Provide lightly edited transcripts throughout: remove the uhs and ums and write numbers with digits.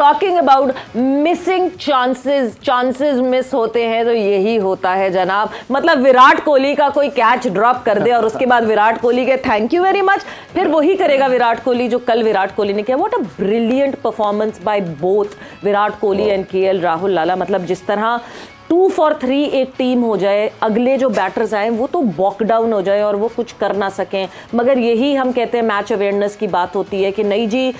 Talking about missing chances miss होते हैं तो यही होता है जनाब। मतलब विराट कोहली का कोई कैच ड्रॉप कर दे और उसके बाद विराट कोहली के थैंक यू वेरी मच, फिर वही करेगा विराट कोहली जो कल विराट कोहली ने किया। What a brilliant performance by both Virat Kohli and KL Rahul लाला। मतलब जिस तरह 2 for 3 एक टीम हो जाए, अगले जो बैटर्स आए वो तो बॉक डाउन हो जाए और वो कुछ कर ना सकें। मगर यही हम कहते हैं मैच अवेयरनेस की बात होती है कि नहीं जी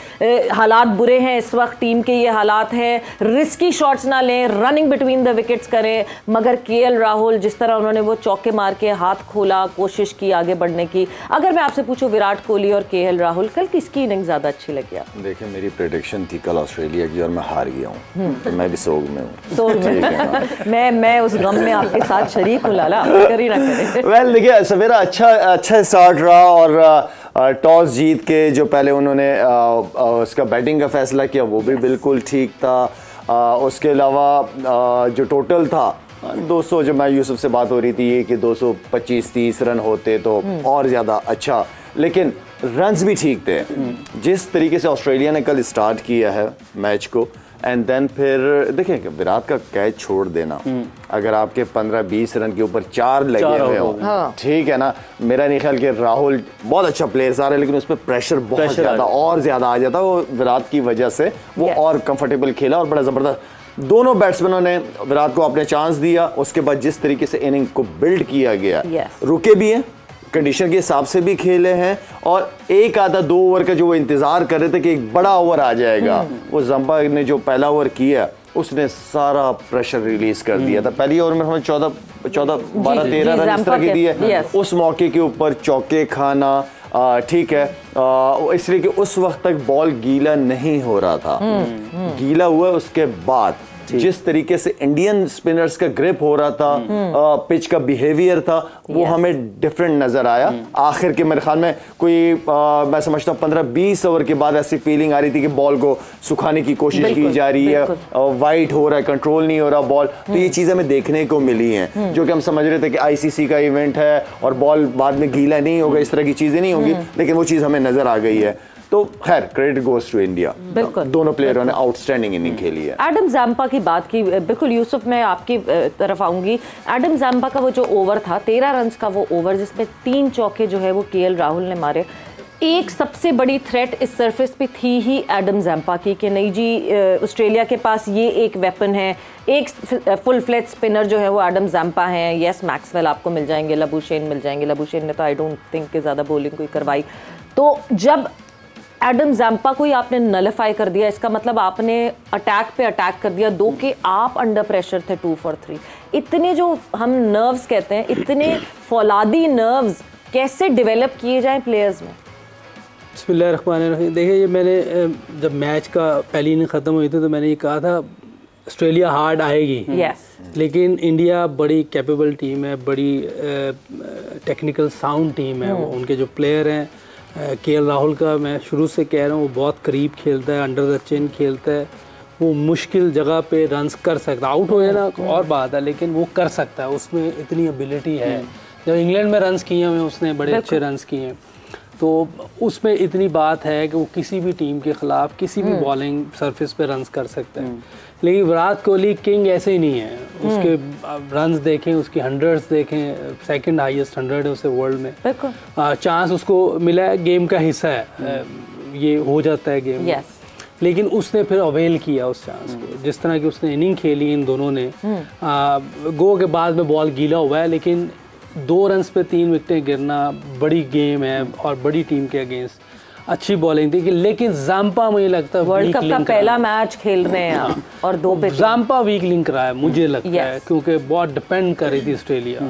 हालात बुरे हैं इस वक्त, टीम के ये हालात हैं, रिस्की शॉट्स ना लें, रनिंग बिटवीन द विकेट्स करें। मगर केएल राहुल जिस तरह उन्होंने वो चौके मार के हाथ खोला, कोशिश की आगे बढ़ने की। अगर मैं आपसे पूछूं विराट कोहली और केएल राहुल, कल किसकी इनिंग ज़्यादा अच्छी लगी आपको? देखिए मेरी प्रेडिक्शन थी कल ऑस्ट्रेलिया की और मैं हार गया हूँ, तो मैं भी सोग में हूँ। सोग में मैं उस गम में आपके साथ शरीक हूँ लाला, कर ही ना करें। वेल देखिए सवेरा अच्छा स्टार्ट रहा और टॉस जीत के जो पहले उन्होंने उसका बैटिंग का फैसला किया वो भी बिल्कुल ठीक था। उसके अलावा जो टोटल था 200, जो मैं यूसुफ से बात हो रही थी ये कि 225-30 रन होते तो और ज़्यादा अच्छा, लेकिन रन्स भी ठीक थे। जिस तरीके से ऑस्ट्रेलिया ने कल स्टार्ट किया है मैच को एंड देन फिर देखें विराट का कैच छोड़ देना, अगर आपके 15-20 रन के ऊपर 4 लगे हुए हो, ठीक है ना। मेरा नहीं ख्याल कि राहुल बहुत अच्छा प्लेयर आ रहा है लेकिन उस पर प्रेशर बहुत ज़्यादा और ज़्यादा आ जाता, वो विराट की वजह से वो और कंफर्टेबल खेला और बड़ा ज़बरदस्त दोनों बैट्समैनों ने विराट को अपने चांस दिया। उसके बाद जिस तरीके से इनिंग को बिल्ड किया गया, रुके भी हैं, कंडीशन के हिसाब से भी खेले हैं और एक आधा 2 ओवर का जो वो इंतजार कर रहे थे कि एक बड़ा ओवर आ जाएगा, वो जंपा ने जो पहला ओवर किया उसने सारा प्रेशर रिलीज कर दिया था। पहली ओवर में हमें 12-13 रन इस तरह के दिए। उस मौके के ऊपर चौके खाना ठीक है, इसलिए कि उस वक्त तक बॉल गीला नहीं हो रहा था, गीला हुआ उसके बाद जिस तरीके से इंडियन स्पिनर्स का ग्रिप हो रहा था, पिच का बिहेवियर था, वो हमें डिफरेंट नजर आया। आखिर के मेरे ख्याल में कोई मैं समझता हूँ 15-20 ओवर के बाद ऐसी फीलिंग आ रही थी कि बॉल को सुखाने की कोशिश की जा रही है, वाइट हो रहा है, कंट्रोल नहीं हो रहा बॉल। तो ये चीजें हमें देखने को मिली हैं, जो कि हम समझ रहे थे कि आईसीसी का इवेंट है और बॉल बाद में गीला नहीं होगा, इस तरह की चीजें नहीं होंगी, लेकिन वो चीज हमें नजर आ गई है। तो खैर क्रेडिट गोज टू इंडिया, दोनों प्लेयरों ने आउटस्टैंडिंग इनिंग खेली है। एडम ज़ैम्पा की बात की, बिल्कुल यूसुफ मैं आपकी तरफ आऊंगी। एडम ज़ैम्पा का वो जो ओवर था 13 रन का, वो ओवर जिसमें 3 चौके जो है वो केएल राहुल ने मारे। एक सबसे बड़ी थ्रेट इस सरफेस पे थी ही एडम ज़ैम्पा की कि नहीं जी ऑस्ट्रेलिया के पास ये एक वेपन है, एक फुल फ्लेज स्पिनर जो है वो एडम ज़ैम्पा है। यस मैक्सवेल आपको मिल जाएंगे, लबुशेन मिल जाएंगे, लबुशेन ने तो आई डोंट थिंक कि ज़्यादा बॉलिंग कोई करवाई। तो जब एडम ज़ैम्पा को ही आपने नलिफाई कर दिया, इसका मतलब आपने अटैक पे अटैक कर दिया। 2 के आप अंडर प्रेशर थे 2 for 3। इतने जो हम नर्व्स कहते हैं, इतने फौलादी नर्व्स कैसे डेवलप किए जाएं प्लेयर्स में? बिस्मिल्लाहिर्रहमानिर्रहीम। देखिए ये मैंने जब मैच का पहली इनिंग ख़त्म हुई थी तो मैंने ये कहा था ऑस्ट्रेलिया हार्ड आएगी, लेकिन इंडिया बड़ी कैपेबल टीम है, बड़ी टेक्निकल साउंड टीम है। उनके जो प्लेयर हैं, केएल राहुल का मैं शुरू से कह रहा हूँ, वो बहुत करीब खेलता है, अंडर द चिन खेलता है, वो मुश्किल जगह पे रन्स कर सकता है। आउट हो जाए ना और बात है, लेकिन वो कर सकता है, उसमें इतनी एबिलिटी है। जब इंग्लैंड में रन्स किए हुए उसने बड़े अच्छे रन्स किए हैं, तो उसमें इतनी बात है कि वो किसी भी टीम के खिलाफ किसी भी बॉलिंग सरफेस पे रन्स कर सकता है। लेकिन विराट कोहली किंग ऐसे ही नहीं है, उसके रन्स देखें, उसकी 100s देखें, सेकंड हाईएस्ट 100 है उसे वर्ल्ड में। चांस उसको मिला है, गेम का हिस्सा है, ये हो जाता है गेम में। लेकिन उसने फिर अवेल किया उस चांस को, जिस तरह की उसने इनिंग खेली इन दोनों ने। गो के बाद में बॉल गीला हुआ है, लेकिन 2 रन्स पे 3 विकेटें गिरना बड़ी गेम है और बड़ी टीम के अगेंस्ट अच्छी बॉलिंग थी। लेकिन ज़ैम्पा मुझे लगता है वर्ल्ड कप का पहला मैच खेल रहे हैं और 2 पे ज़ैम्पा वीक लिंक रहा है मुझे लगता है, क्योंकि बहुत डिपेंड कर रही थी ऑस्ट्रेलिया।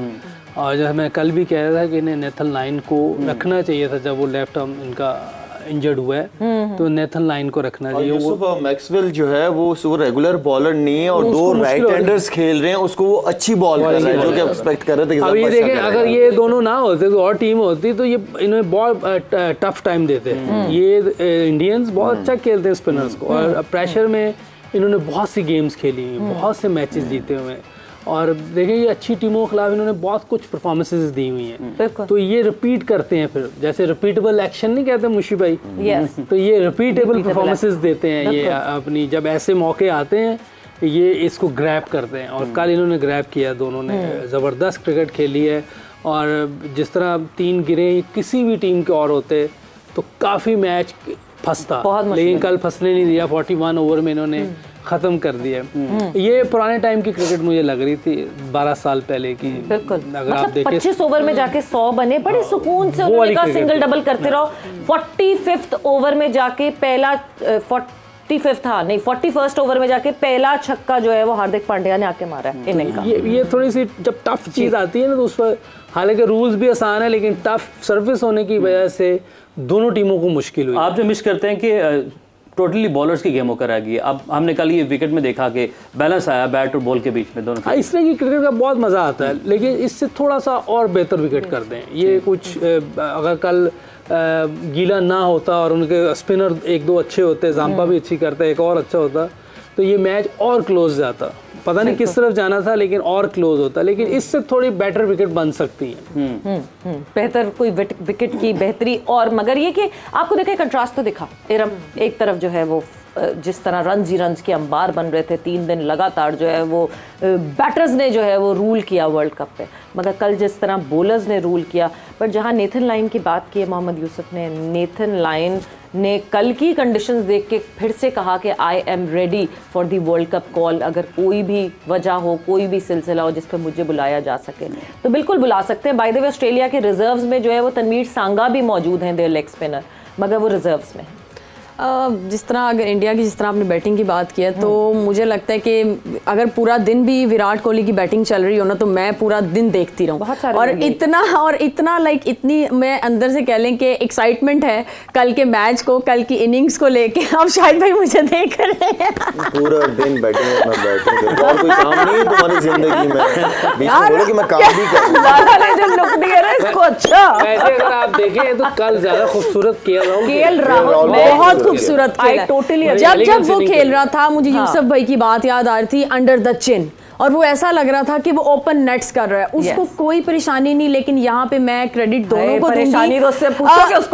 और जैसे मैं कल भी कह रहा था कि इन्हें नेथन लाइन को रखना चाहिए था, जब वो लेफ्ट आर्म इनका इंजर्ड हुआ है तो नेथन लाइन को रखना चाहिए। वो मैक्सवेल जो है वो रेगुलर बॉलर नहीं है और 2 राइट हैंडर्स खेल रहे हैं, उसको वो अच्छी बॉल कर रहे हैं जो कि एक्सपेक्ट कर रहे थे। अब ये देखें, अगर ये दोनों ना होते तो और टीम होती तो ये इन्हें बहुत टफ टाइम देते हैं। ये इंडियंस बहुत अच्छा खेलते हैं स्पिनर्स को, और प्रेशर में इन्होंने बहुत सी गेम्स खेली, बहुत से मैचेस जीते हुए हैं। और देखिए ये अच्छी टीमों के खिलाफ इन्होंने बहुत कुछ परफॉर्मेंसेस दी हुई हैं, तो ये रिपीट करते हैं फिर, जैसे रिपीटेबल एक्शन नहीं कहते मुशी भाई, तो ये रिपीटेबल परफॉर्मेंसेस देते हैं ये अपनी, जब ऐसे मौके आते हैं ये इसको ग्रैब करते हैं, और कल इन्होंने ग्रैब किया, दोनों ने ज़बरदस्त क्रिकेट खेली है। और जिस तरह 3 गिरे किसी भी टीम के और होते तो काफ़ी मैच फंसता, लेकिन कल फंसने नहीं दिया, 41 ओवर में इन्होंने ख़त्म कर दिया। ये पुराने टाइम की क्रिकेट मुझे लग रही थी 12 साल पहले की। बिल्कुल, अगर आप देखें 25 ओवर में जाके 100 बने, बड़े सुकून से उन्होंने कहा सिंगल डबल करते रहो। 45th ओवर में जाके पहला 41st ओवर में जाके पहला छक्का जो है वो हार्दिक पांड्या ने आके मारा है इनिंग का। ये थोड़ी सी जब टफ चीज़ आती है ना तो उस पर, हालांकि रूल्स भी आसान है लेकिन टफ सर्विस होने की वजह से दोनों टीमों को मुश्किल हुई। आप जो मिस करते हैं कि टोटली बॉलर्स की गेम होकर आ गई। अब हमने कल ये विकेट में देखा कि बैलेंस आया बैट और बॉल के बीच में दोनों। इस तरह की क्रिकेट का बहुत मज़ा आता है, लेकिन इससे थोड़ा सा और बेहतर विकेट कर दें। ये कुछ अगर कल गीला ना होता और उनके स्पिनर 1-2 अच्छे होते, जाम्पा भी अच्छी करता, एक और अच्छा होता, तो ये मैच और क्लोज जाता। पता नहीं किस तरफ जाना था लेकिन और क्लोज होता, लेकिन इससे थोड़ी बेटर विकेट बन सकती है। बेहतर कोई विकेट की बेहतरी। और मगर ये कि आपको देखा कंट्रास्ट तो दिखा, इरम एक तरफ जो है वो जिस तरह रन्स के अंबार बन रहे थे 3 दिन लगातार, जो है वो बैटर्स ने जो है वो रूल किया वर्ल्ड कप पे, मगर कल जिस तरह बॉलर्स ने रूल किया। पर जहां नेथन लाइन की बात की है मोहम्मद यूसुफ ने, नेथन लाइन ने कल की कंडीशंस देख के फिर से कहा कि I am ready for the world cup call. अगर कोई भी वजह हो, कोई भी सिलसिला हो जिस पर मुझे बुलाया जा सके तो बिल्कुल बुला सकते हैं। बाय द वे ऑस्ट्रेलिया के रिजर्व्स में जो है वो तनवीर सांगा भी मौजूद हैं, देयर लेग स्पिनर, मगर वो रिजर्व्स में। जिस तरह अगर इंडिया की जिस तरह आपने बैटिंग की बात की है तो मुझे लगता है कि अगर पूरा दिन भी विराट कोहली की बैटिंग चल रही हो ना तो मैं पूरा दिन देखती रहूं, और इतना लाइक इतनी मैं अंदर से कह लें कि एक्साइटमेंट है कल के मैच को, कल की इनिंग्स को लेके। अब शायद भाई मुझे देख रहे हैं पूरा दिन बैटिंग और कोई काम नहीं है तुम्हारी जिंदगी में, बीच में बोलो कि मैं काम भी करूं। लाला ने जो लुक दिया ना इसको, अच्छा वैसे अगर आप देखें तो कल ज्यादा खूबसूरत केएल राहुल बहुत खूबसूरत खेला। जब वो खेल रहा था मुझे यूसुफ भाई की बात याद आ रही थी, अंडर द चिन, और वो ऐसा लग रहा था कि वो ओपन नेट्स कर रहा है, उसको कोई परेशानी नहीं। लेकिन यहाँ पे मैं क्रेडिट दोनों को दूंगी।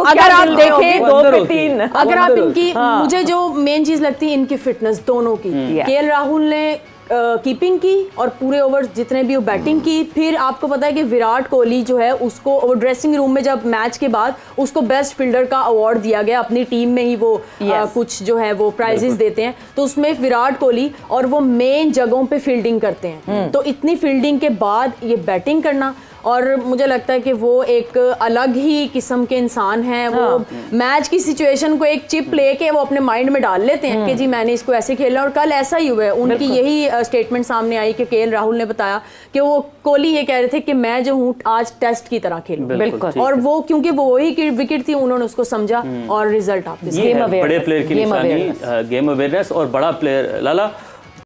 अगर आप देखें 2 पे 3, अगर आप इनकी, मुझे जो मेन चीज लगती है इनकी फिटनेस दोनों की। केएल राहुल ने कीपिंग की और पूरे ओवर जितने भी वो बैटिंग की। फिर आपको पता है कि विराट कोहली जो है उसको वो ड्रेसिंग रूम में जब मैच के बाद उसको बेस्ट फील्डर का अवार्ड दिया गया, अपनी टीम में ही वो कुछ जो है वो प्राइजेस देते हैं, तो उसमें विराट कोहली, और वो मेन जगहों पे फील्डिंग करते हैं। तो इतनी फील्डिंग के बाद ये बैटिंग करना, और मुझे लगता है कि वो एक अलग ही किस्म के इंसान हैं। वो मैच की सिचुएशन को एक चिप लेके वो अपने माइंड में डाल लेते हैं कि जी मैंने इसको ऐसे खेलना, और कल ऐसा ही हुआ है। उनकी यही स्टेटमेंट सामने आई कि केएल राहुल ने बताया कि वो कोहली ये कह रहे थे कि मैं जो हूँ आज टेस्ट की तरह खेलूं, बिल्कुल, और वो क्योंकि वो वही विकेट थी उन्होंने उसको समझा और रिजल्ट आपके बड़े प्लेयर की निशानी गेम अवेयरनेस और बड़ा प्लेयर। लाला